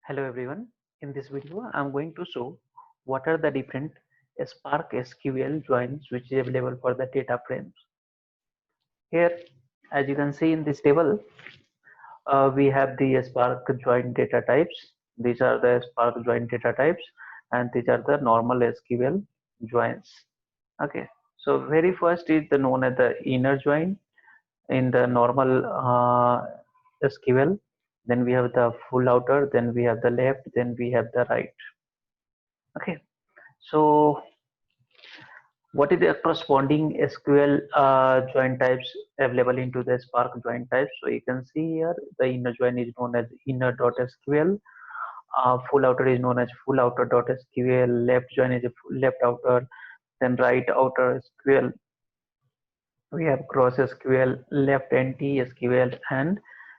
Hello everyone. In this video, I'm going to show what are the different Spark SQL joins which is available for the data frames. Here, as you can see in this table, we have the Spark join data types. These are the Spark join data types, and these are the normal SQL joins. Okay. So very first is the known as the inner join in the normal SQL. Then we have the full outer. Then we have the left. Then we have the right. Okay. So what is the corresponding SQL join types available into the Spark join types? So you can see here the inner join is known as inner.sql, full outer is known as full outer.sql, left join is a left outer, then right outer SQL. We have cross SQL, left anti SQL, and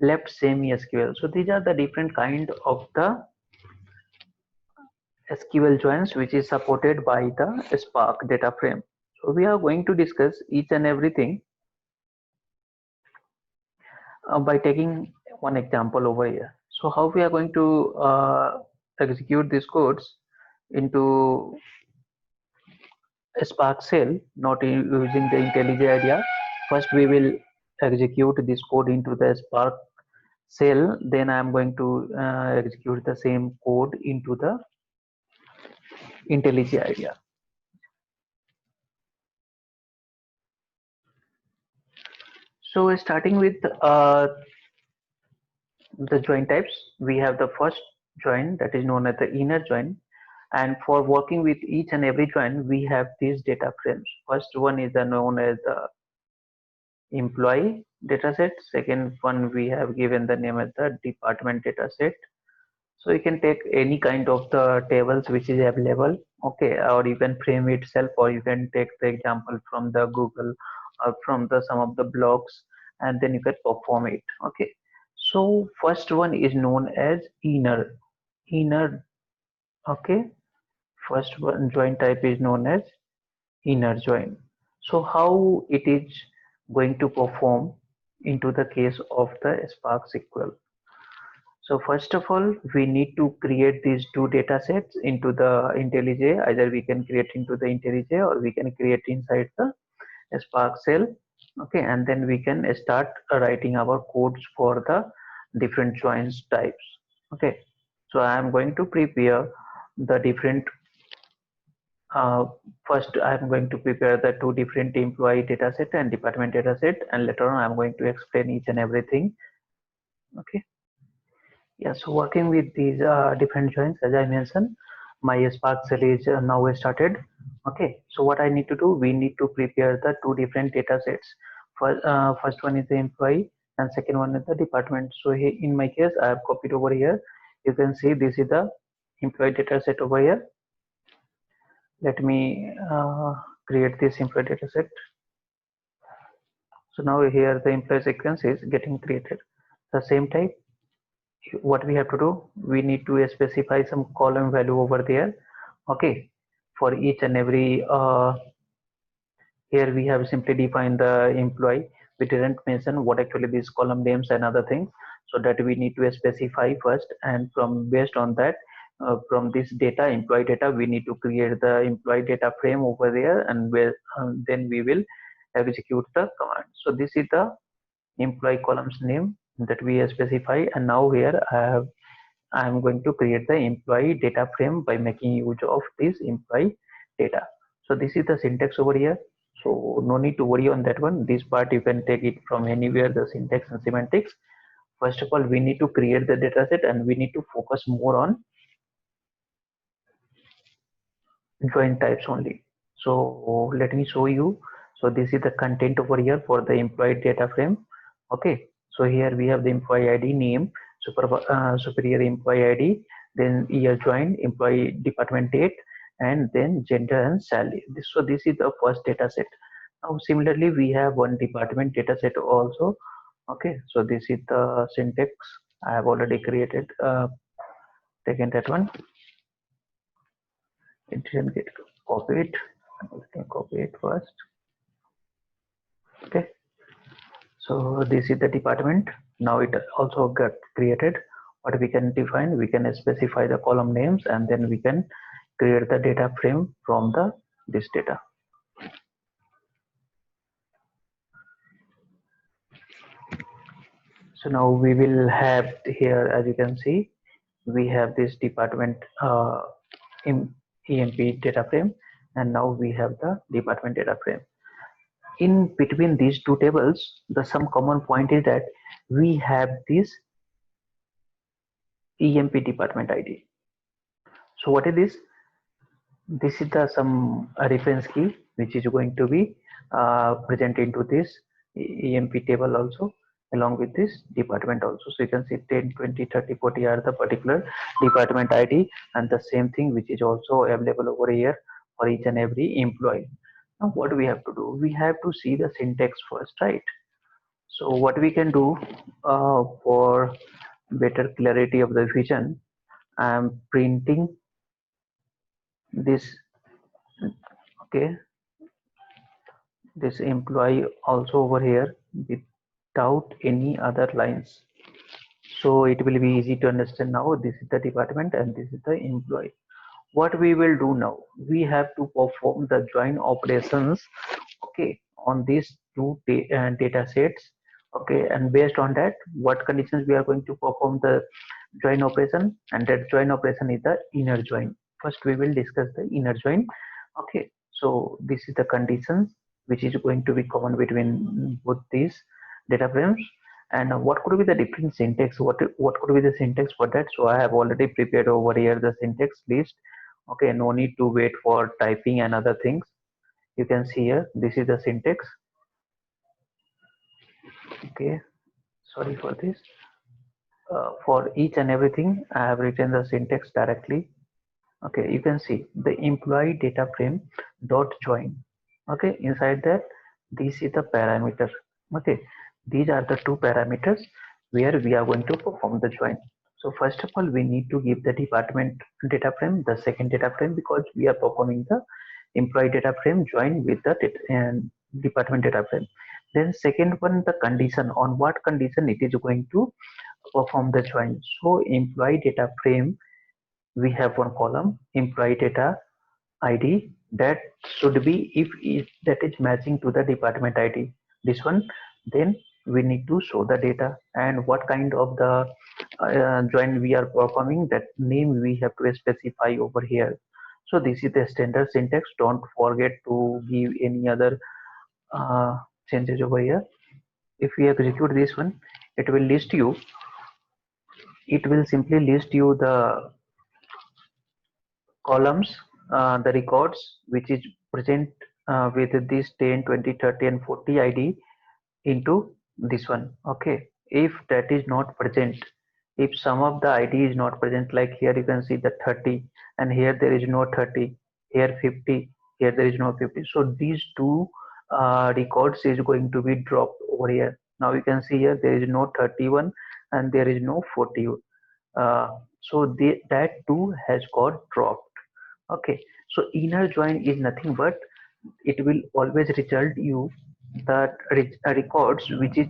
left semi SQL. So these are the different kind of the SQL joins which is supported by the Spark data frame. So we are going to discuss each and everything by taking one example over here. So how we are going to execute these codes into a Spark shell, not using the IntelliJ IDEA. First we will execute this code into the Spark shell, then I am going to execute the same code into the IntelliJ IDEA. So starting with the join types, we have the first join that is known as the inner join, and for working with each and every join we have these data frames. First one is the known as the employee dataset. Second one we have given the name as the department dataset. So you can take any kind of the tables which is available, okay, or you can frame itself, or you can take the example from the Google or from the some of the blogs, and then you can perform it. Okay, so first one is known as inner. Okay, first one join type is known as inner join. So how it is going to perform into the case of the Spark SQL? So first of all, we need to create these two data sets into the IntelliJ. Either we can create into the IntelliJ or we can create inside the Spark shell. Okay, and then we can start writing our codes for the different joins types. Okay, so I am going to prepare the different first I am going to prepare the two different employee dataset and department dataset, and later on I am going to explain each and everything. Okay. Yeah, so working with these different joins, as I mentioned, my Spark shell is now started. Okay, so what I need to do, we need to prepare the two different data sets. First one is the employee and second one is the department. So here, in my case, I have copied over here. You can see this is the employee data set over here. Let me create this employee data set. So now here the employee sequence is getting created. The same type, what we have to do, we need to specify some column value over there. Okay, for each and every here we have simply defined the employee. We didn't mention what actually these column names and other things, so that we need to specify first, and from based on that, from this data employee data, we need to create the employee data frame over there, and where then we will execute the command. So this is the employee columns name that we specify, and now here I am going to create the employee data frame by making use of this employee data. So this is the syntax over here, so no need to worry on that one. This part you can take it from anywhere, the syntax and semantics. First of all, we need to create the data set and we need to focus more on join types only. So let me show you. So this is the content over here for the employee data frame. Okay, so here we have the employee ID, name, superior employee ID, then year joined, employee department date, and then gender and salary. So this is the first data set. Now similarly we have one department data set also. Okay, so this is the syntax I have already created, taken that one. It didn't get copied. Let me copy it first. Okay, so this is the department. Now it also got created. what we can define, we can specify the column names, and then we can create the data frame from this data. So now we will have here, as you can see, we have this department EMP data frame, and now we have the department data frame. In between these two tables, the some common point is that we have this EMP department ID. So what is this? This is the some reference key which is going to be present into this EMP table also, along with this department also. So you can see 10, 20, 30, 40 are the particular department ID, and the same thing which is also available over here for each and every employee. Now what we have to do, we have to see the syntax first, right? So what we can do for better clarity of the vision, I am printing this, okay, this employee also over here without any other lines, so it will be easy to understand. Now this is the department and this is the employee. What we will do now, we have to perform the join operations, okay, on these two data sets, okay, and based on that, what conditions we are going to perform the join operation, and that join operation is the inner join. First we will discuss the inner join, okay. So this is the conditions which is going to be common between both these data frames. And what could be the different syntax, what could be the syntax for that? So I have already prepared over here the syntax list, okay, no need to wait for typing and other things. You can see here, this is the syntax, okay, sorry for this. For each and everything I have written the syntax directly, okay. You can see the employee data frame dot join, okay. Inside that, this is the parameter, okay. These are the two parameters where we are going to perform the join. So first of all, we need to give the department data frame the second data frame, because we are performing the employee data frame join with the department data frame. Then second one, the condition, on what condition it is going to perform the join. So employee data frame, we have one column employee data ID, that should be if that is matching to the department ID, this one. Then we need to show the data and what kind of the join we are performing, that name we have to specify over here. So this is the standard syntax, don't forget to give any other changes over here. If we execute this one, it will list you, it will simply list you the columns, the records which is present with this 10, 20, 30 and 40 ID into this one, okay. If that is not present, if some of the ID is not present, like here you can see the 30 and here there is no 30, here 50, here there is no 50, so these two records is going to be dropped over here. Now you can see here there is no 31 and there is no 40, so that too has got dropped, okay. So inner join is nothing but it will always result you that records which is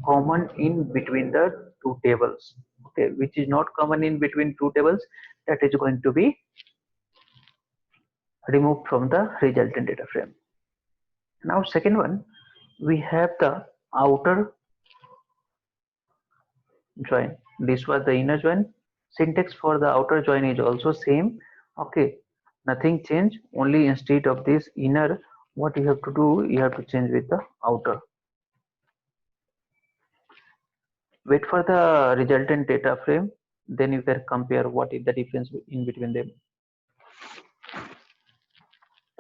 common in between the two tables, okay. Which is not common in between two tables, that is going to be removed from the resultant data frame. Now second one, we have the outer join. This was the inner join. Syntax for the outer join is also same, okay. Nothing changed, only instead of this inner, what you have to do, you have to change with the outer. Wait for the resultant data frame, then you can compare what is the difference in between them.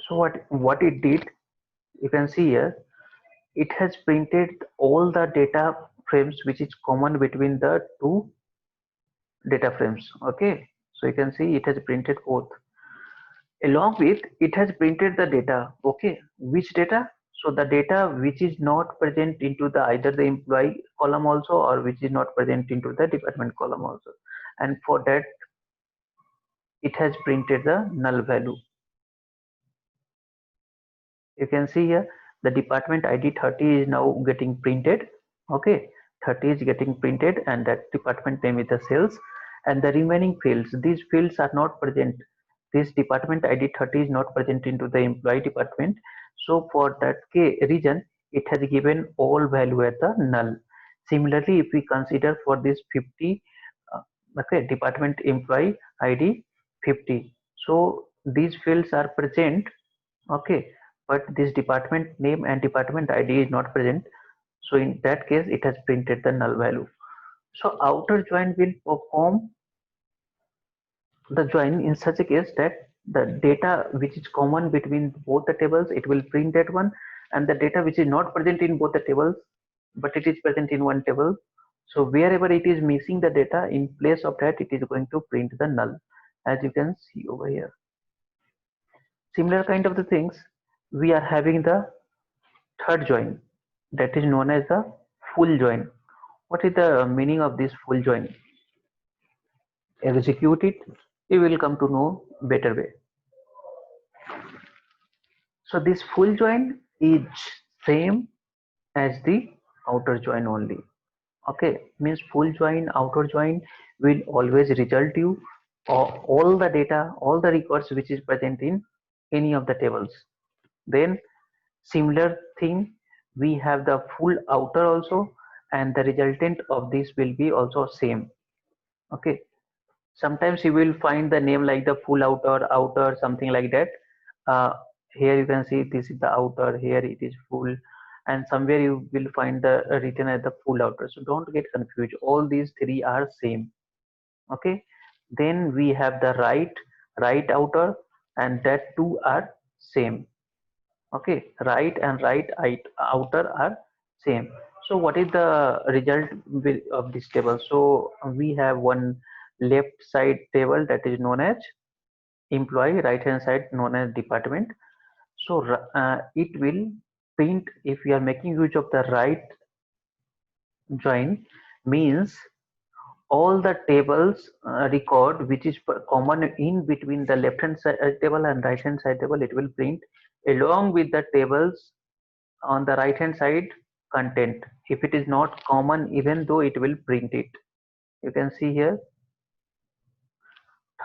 So what it did, you can see here, it has printed all the data frames which is common between the two data frames, okay. So you can see it has printed both, along with it has printed the data, okay. Which data? So the data which is not present into the either the employee column also, or which is not present into the department column also, and for that it has printed the null value. You can see here the department ID 30 is now getting printed, okay. 30 is getting printed, and that department name is the sales. And the remaining fields, these fields are not present. This department ID 30 is not present into the employee department. So for that reason, it has given all value at the null. Similarly, if we consider for this 50, uh, okay, department employee ID 50. So these fields are present, okay, but this department name and department ID is not present. So in that case, it has printed the null value. So outer join will perform the join in such a case that the data which is common between both the tables, it will print that one, and the data which is not present in both the tables but it is present in one table, so wherever it is missing the data, in place of that it is going to print the null, as you can see over here. Similar kind of the things, we are having the third join, that is known as the full join. What is the meaning of this full join? Execute it, you will come to know better way. So this full join is same as the outer join only. Okay, means full join, outer join will always result you all the data, all the records which is present in any of the tables. Then similar thing, we have the full outer also, and the resultant of this will be also same. Okay, sometimes you will find the name like the full outer something like that. uh, Here you can see this is the outer, here it is full, and somewhere you will find the written as the full outer, so don't get confused, all these three are same. Okay, then we have the right outer, and that two are same. Okay, right and outer are same. So what is the result of this table? So we have one left side table that is known as employee, right hand side known as department. So it will print, if we are making use of the right join, means all the tables record which is common in between the left hand side table and right hand side table, it will print along with the tables on the right hand side content. If it is not common, even though it will print it. You can see here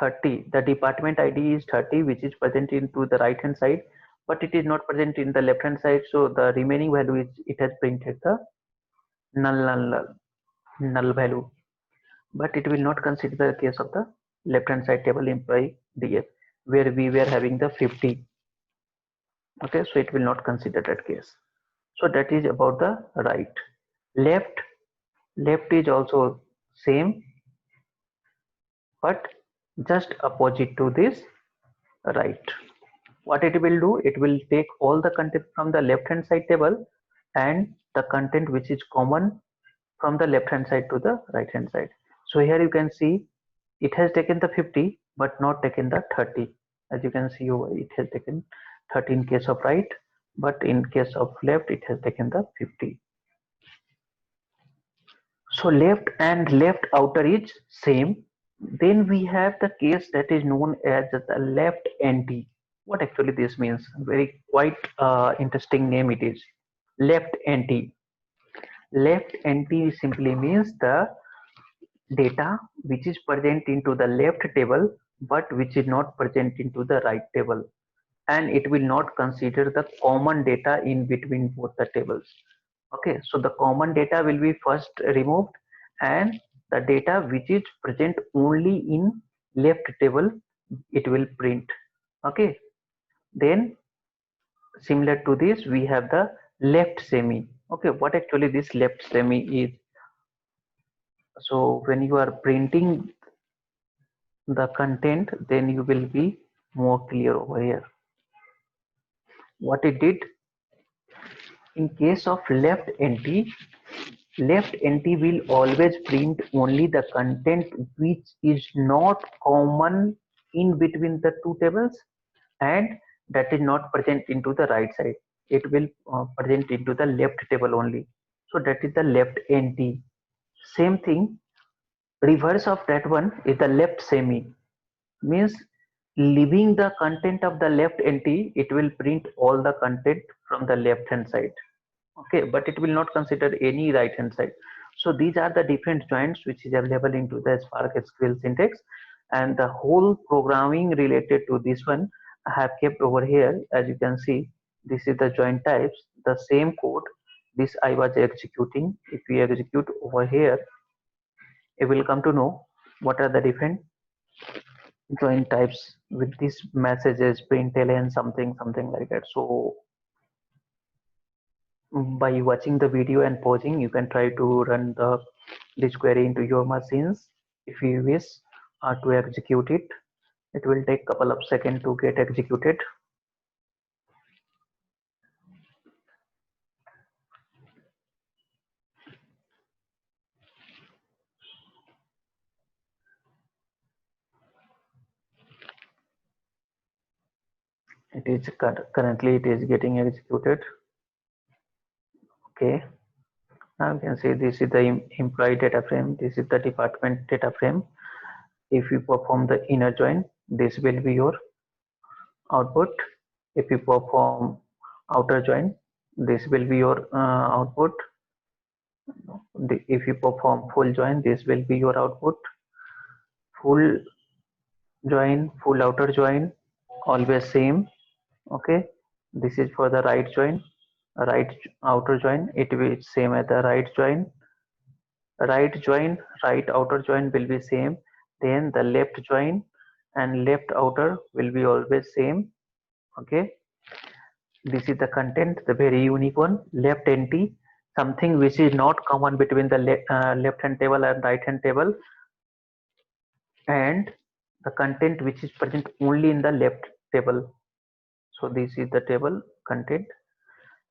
30, the department ID is 30, which is present into the right hand side, but it is not present in the left hand side, so the remaining value is, it has printed the null value, but it will not consider the case of the left hand side table employee DF, where we were having the 50. Okay, so it will not consider that case. So that is about the right. Left is also same, but just opposite to this right. What it will do, it will take all the content from the left hand side table and the content which is common from the left hand side to the right hand side. So here you can see it has taken the 50 but not taken the 30. As you can see over, it has taken 30 in case of right, but in case of left it has taken the 50. So left and left outer is same. Then we have the case that is known as the left NT. What actually this means? Very quite interesting name it is. Left NT. Left NT simply means the data which is present into the left table but which is not present into the right table, and it will not consider the common data in between both the tables. Okay, so the common data will be first removed, and the data which is present only in left table, it will print. Okay, then similar to this we have the left semi. Okay, what actually this left semi is? So when you are printing the content, then you will be more clear over here. What it did, in case of left NT will always print only the content which is not common in between the two tables and that is not present into the right side. It will present into the left table only. So that is the left NT. Same thing, reverse of that one is the left semi. Means leaving the content of the left NT, it will print all the content from the left hand side. Okay, but it will not consider any right hand side. So these are the different joints which is available into the Spark SQL syntax, and the whole programming related to this one I have kept over here. As you can see, this is the joint types, the same code this I was executing. If we execute over here, you will come to know what are the different join types with these messages, println, something like that. So by watching the video and pausing, you can try to run this query into your machines. If you wish to execute it, it will take couple of seconds to get executed. It is currently it is getting executed. Okay, now you can see this is the employee data frame, this is the department data frame. If you perform the inner join, this will be your output. If you perform outer join, this will be your output. If you perform full join, this will be your output. Full join, full outer join, always same. Okay, this is for the right join, right outer join, it will be same as the right join. Right join, right outer join will be same. Then the left join and left outer will be always same. Okay, this is the content, the very unique one. Left empty, something which is not common between the left hand table and right hand table, and the content which is present only in the left table. So this is the table content,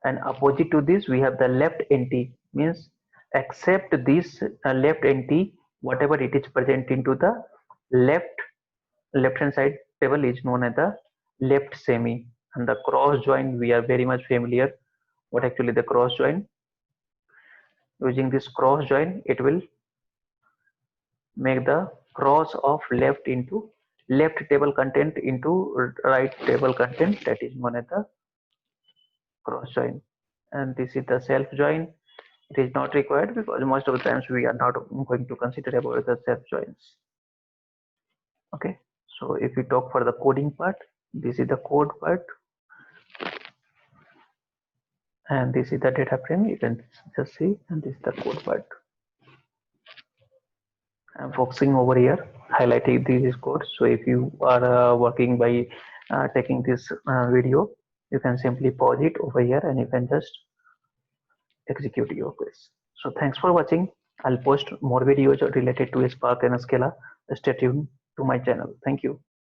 and opposite to this we have the left empty, means except this left empty, whatever it is present into the left hand side table is known as the left semi. And the cross join, we are very much familiar what actually the cross join. Using this cross join, it will make the cross of left into left table content into right table content, that is known as the cross join. And this is the self join. It is not required because most of the times we are not going to consider about the self joins. Okay, so if we talk for the coding part, this is the code part, and this is the data frame, you can just see, and this is the code part. I'm focusing over here, highlighting this code. So if you are working by taking this video, you can simply pause it over here and you can just execute your quiz. So thanks for watching. I'll post more videos related to Spark and Scala. Stay tuned to my channel. Thank you.